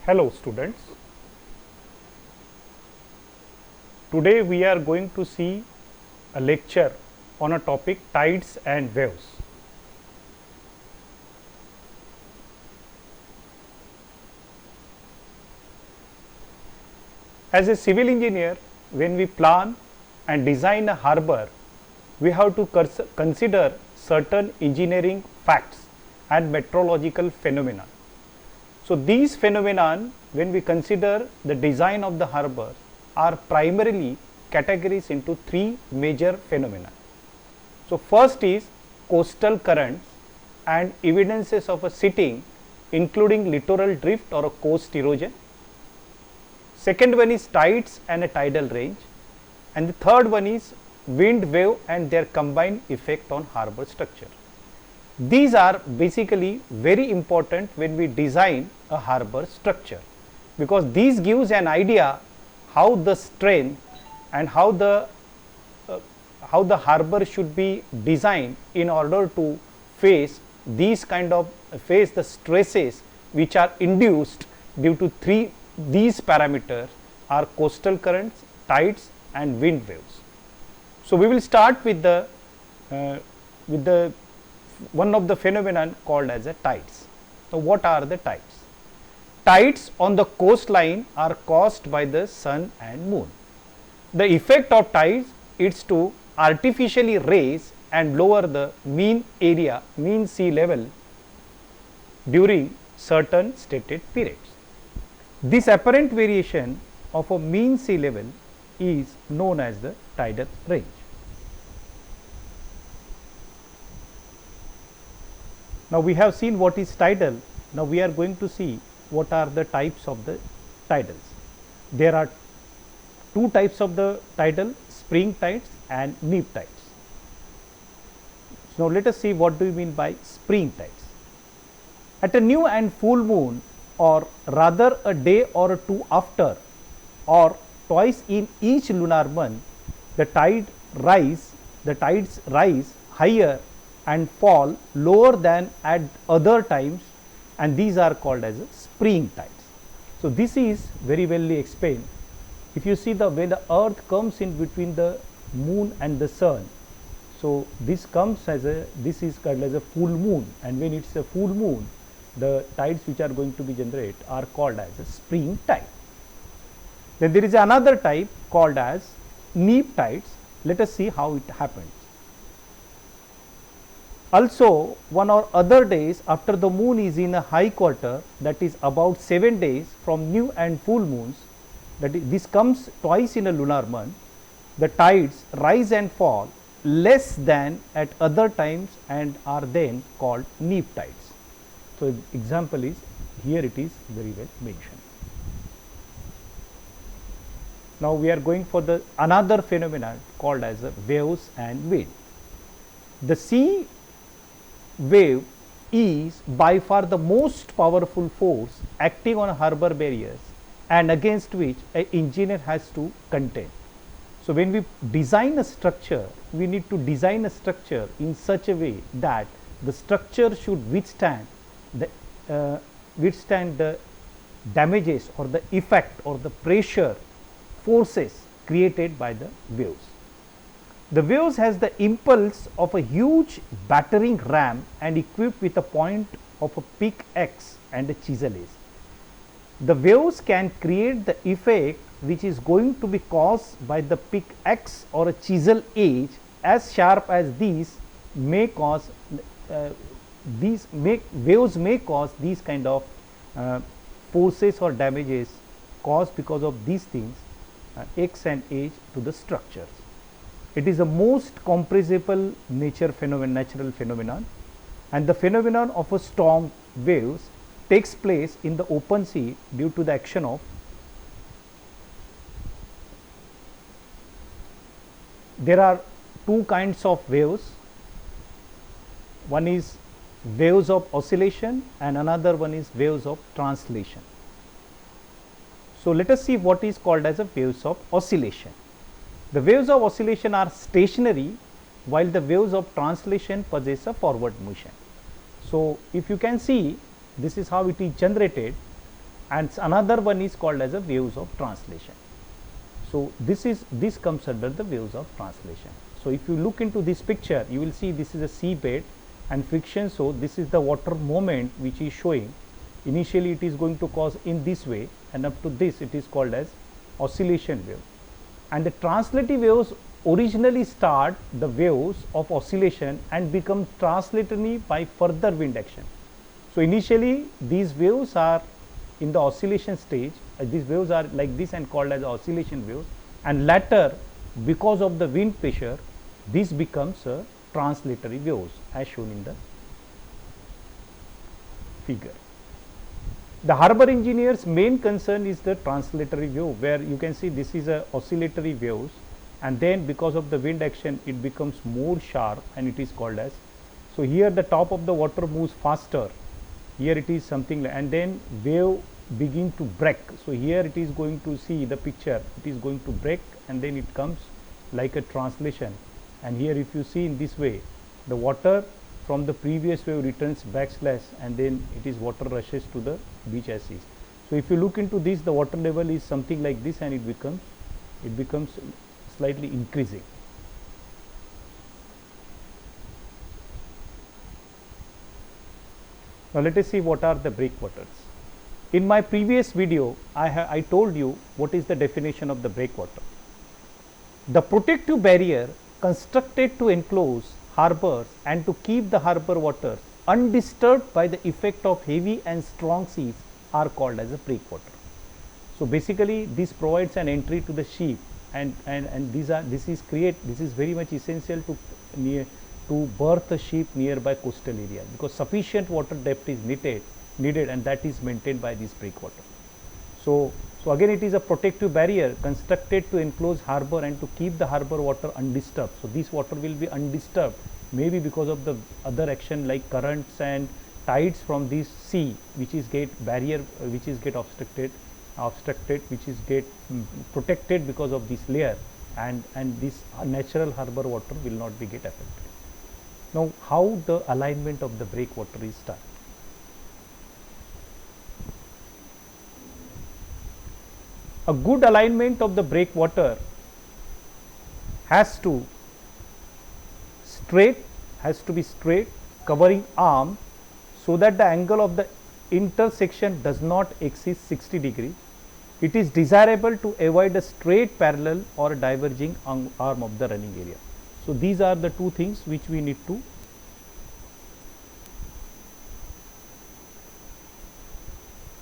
Hello students, today we are going to see a lecture on a topic tides and waves. As a civil engineer, when we plan and design a harbor, we have to consider certain engineering facts and meteorological phenomena. So, these phenomena, when we consider the design of the harbor, are primarily categorized into three major phenomena. So, first is coastal currents and evidences of a setting, including littoral drift or a coast erosion. Second one is tides and a tidal range, and the third one is wind, wave and their combined effect on harbor structure. These are basically very important when we design a harbor structure, because these gives an idea how the strength and how the harbor should be designed in order to face these face the stresses which are induced due to these parameters are coastal currents, tides and wind waves. So, we will start with the one of the phenomenon called as a tides. So, what are the tides? Tides on the coastline are caused by the sun and moon. The effect of tides is to artificially raise and lower the mean sea level during certain stated periods. This apparent variation of a mean sea level is known as the tidal range. Now, we have seen what is tidal. Now, we are going to see what are the types of the tidals. There are two types of the tidal: spring tides and neap tides. So, let us see what do you mean by spring tides. At a new and full moon, or rather a day or two after, or twice in each lunar month, the tides rise higher and fall lower than at other times, and these are called as spring tides. So, this is very well explained. If you see when the earth comes in between the moon and the sun, so this is called as a full moon, and when it is a full moon, the tides which are going to be generated are called as a spring tide. Then there is another type called as neap tides. Let us see how it happens. Also, one or other days after the moon is in a high quarter, that is about 7 days from new and full moons, that is, this comes twice in a lunar month, the tides rise and fall less than at other times and are then called neap tides. So, example is here, it is very well mentioned. Now, we are going for the another phenomenon called as waves and wind. The sea wave is by far the most powerful force acting on harbor barriers and against which an engineer has to contend. So, when we design a structure, we need to design a structure in such a way that the structure should withstand the damages or the effect or the pressure forces created by the waves. The waves has the impulse of a huge battering ram and equipped with a point of a pickaxe and a chisel edge. The waves can create the effect which is going to be caused by the pickaxe or a chisel edge as sharp as these may cause waves may cause these kind of forces or damages caused because of these things X and edge to the structures. It is the most compressible natural phenomenon, and the phenomenon of a storm waves takes place in the open sea due to the action of there are two kinds of waves. One is waves of oscillation and another one is waves of translation. So, let us see what is called as a waves of oscillation. The waves of oscillation are stationary, while the waves of translation possess a forward motion. So, if you can see, this is how it is generated. and another one is called as a waves of translation. So this comes under the waves of translation. So if you look into this picture, you will see this is a seabed and friction. So this is the water movement which is showing. Initially it is going to cause in this way, and up to this it is called as oscillation wave. And the translative waves originally start the waves of oscillation and become translatory by further wind action. So initially these waves are in the oscillation stage, these waves are like this and called as oscillation waves, and later because of the wind pressure this becomes a translatory waves as shown in the figure. The harbor engineer's main concern is the translatory wave, where you can see this is a oscillatory waves, and then because of the wind action it becomes more sharp and it is called as, so here the top of the water moves faster, here it is something like, and then wave begin to break. So here it is going to see the picture, it is going to break and then it comes like a translation, and here if you see in this way the water from the previous wave returns backslash and then it is water rushes to the beach as is. So if you look into this, the water level is something like this and it becomes slightly increasing. Now let us see what are the breakwaters. In my previous video I told you what is the definition of the breakwater. The protective barrier constructed to enclose harbors and to keep the harbor waters undisturbed by the effect of heavy and strong seas are called as a breakwater. So basically this provides an entry to the ship, and this is very much essential to berth a ship nearby coastal area, because sufficient water depth is needed and that is maintained by this breakwater. So again it is a protective barrier constructed to enclose harbor and to keep the harbor water undisturbed. So this water will be undisturbed, maybe because of the other action like currents and tides from this sea, which is get obstructed, which is get protected because of this layer, and this natural harbor water will not be get affected. Now how the alignment of the breakwater is done? A good alignment of the breakwater has to be straight, covering arm, so that the angle of the intersection does not exceed 60 degree. It is desirable to avoid a straight parallel or a diverging arm of the running area. So these are the two things which we need to.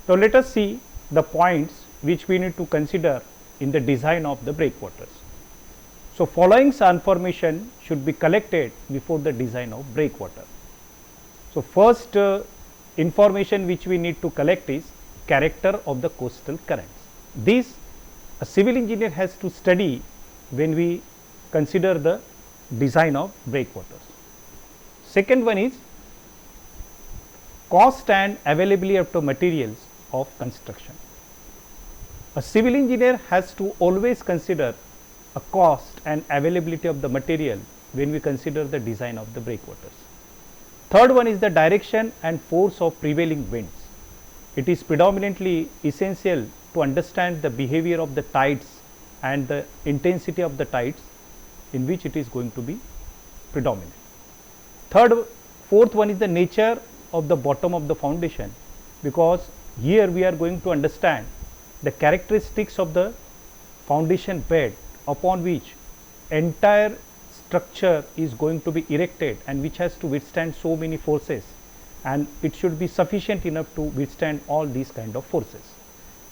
So let us see the points which we need to consider in the design of the breakwaters. So following information should be collected before the design of breakwater. So first information which we need to collect is character of the coastal currents. This a civil engineer has to study when we consider the design of breakwaters. Second one is cost and availability of the materials of construction. A civil engineer has to always consider a cost and availability of the material when we consider the design of the breakwaters. Third one is the direction and force of prevailing winds. It is predominantly essential to understand the behavior of the tides and the intensity of the tides in which it is going to be predominant. Fourth one is the nature of the bottom of the foundation, because here we are going to understand the characteristics of the foundation bed upon which entire structure is going to be erected and which has to withstand so many forces, and it should be sufficient enough to withstand all these kind of forces,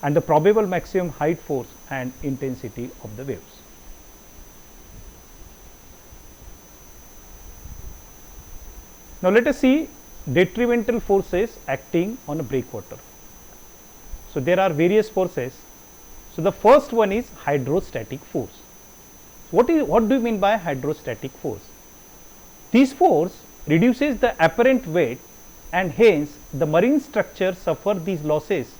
and the probable maximum height force and intensity of the waves. Now let us see detrimental forces acting on a breakwater. So there are various forces. So the first one is hydrostatic force. What do you mean by hydrostatic force? This force reduces the apparent weight, and hence the marine structure suffer these losses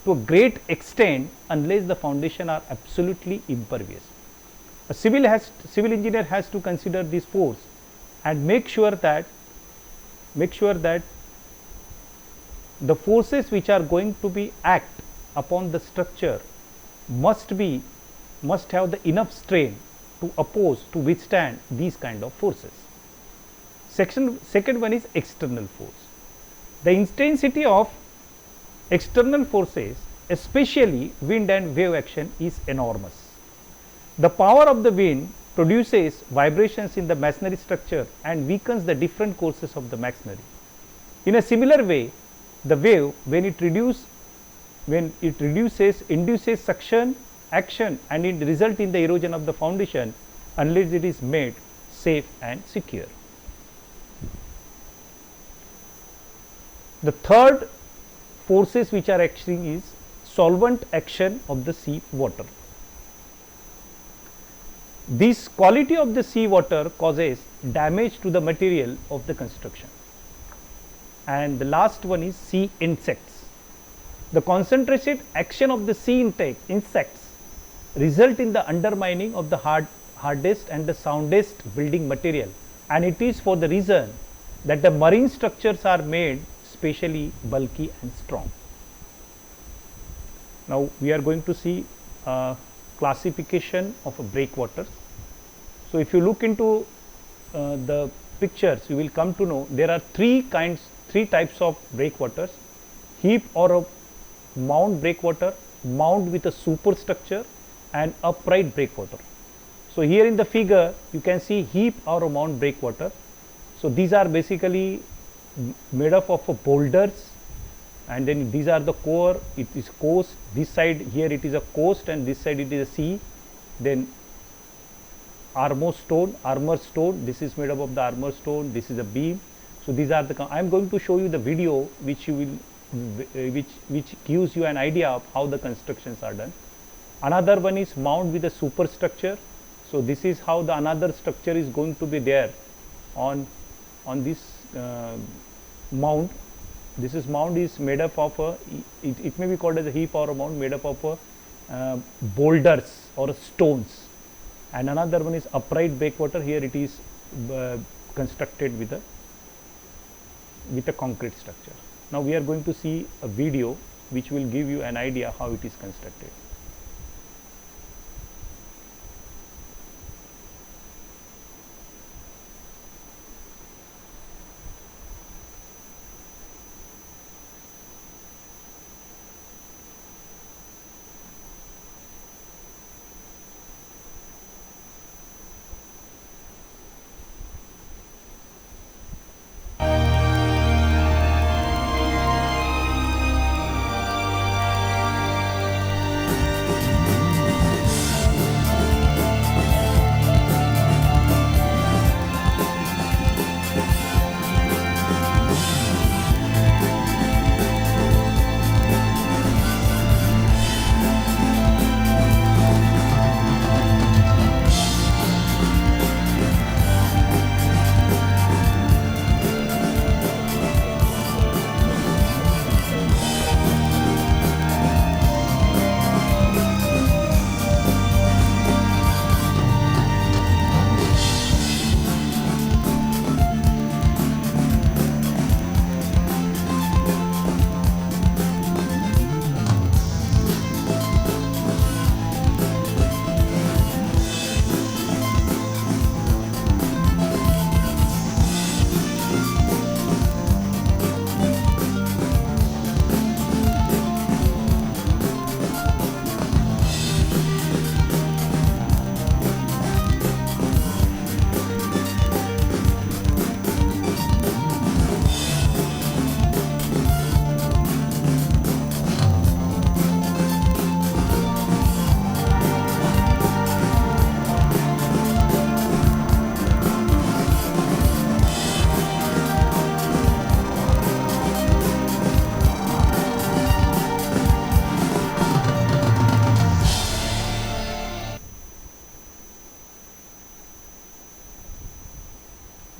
to a great extent unless the foundation are absolutely impervious. A civil engineer has to consider this force and make sure that the forces which are going to be act upon the structure must have the enough strain to oppose, to withstand these kind of forces. Second one is external force. The intensity of external forces, especially wind and wave action, is enormous. The power of the wind produces vibrations in the masonry structure and weakens the different courses of the masonry. In a similar way, the wave, when it reduces, induces suction action and it result in the erosion of the foundation unless it is made safe and secure. The third forces which are acting is solvent action of the sea water. This quality of the sea water causes damage to the material of the construction. And the last one is sea insects. The concentrated action of the sea insects result in the undermining of the hardest and the soundest building material, and it is for the reason that the marine structures are made specially bulky and strong. Now we are going to see classification of breakwaters. So if you look into the pictures, you will come to know there are three types of breakwaters: heap or a mound breakwater, mound with a superstructure, and upright breakwater. So here in the figure you can see heap or a mound breakwater. So these are basically made up of boulders, and then these are the core, it is coast, this side here it is a coast and this side it is a sea. Then armor stone, this is made up of the armor stone, this is a beam. So these are the, I am going to show you the video which you will which gives you an idea of how the constructions are done. Another one is mound with a superstructure. So this is how the another structure is going to be there on this mound. This is mound is made up of a, it may be called as a heap or a mound made up of boulders or stones. And another one is upright breakwater. Here it is constructed with a concrete structure. Now we are going to see a video which will give you an idea how it is constructed.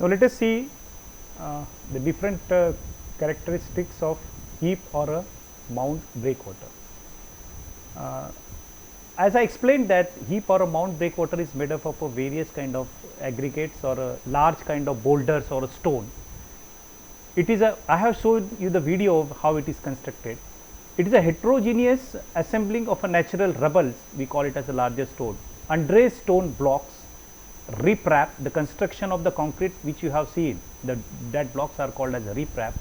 Now let us see the different characteristics of heap or a mound breakwater. As I explained that heap or a mound breakwater is made up of various kind of aggregates or a large kind of boulders or a stone. It is I have showed you the video of how it is constructed. It is a heterogeneous assembling of a natural rubbles, we call it as a larger stone. Undressed stone blocks, riprap, the construction of the concrete which you have seen, that blocks are called as a riprap,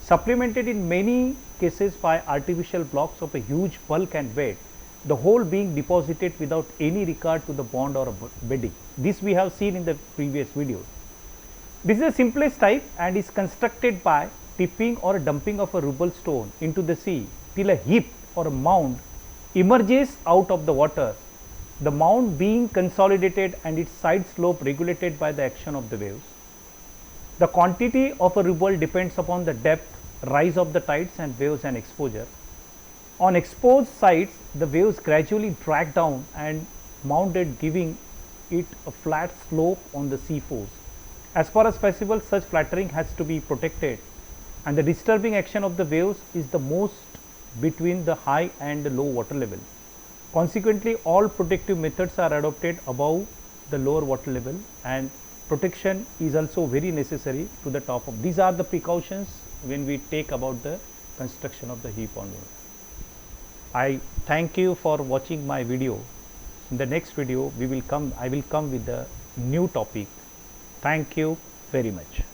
supplemented in many cases by artificial blocks of a huge bulk and weight, the whole being deposited without any regard to the bond or bedding. This we have seen in the previous videos. This is the simplest type and is constructed by tipping or dumping of a rubble stone into the sea till a heap or a mound emerges out of the water, the mound being consolidated and its side slope regulated by the action of the waves. The quantity of a rubble depends upon the depth, rise of the tides and waves and exposure. On exposed sides, the waves gradually drag down and mounded, giving it a flat slope on the sea force. As far as possible, such flattering has to be protected, and the disturbing action of the waves is the most between the high and the low water level. Consequently, all protective methods are adopted above the lower water level, and protection is also very necessary to the top of. These are the precautions when we take about the construction of the heap on wall. I thank you for watching my video. In the next video, I will come with a new topic. Thank you very much.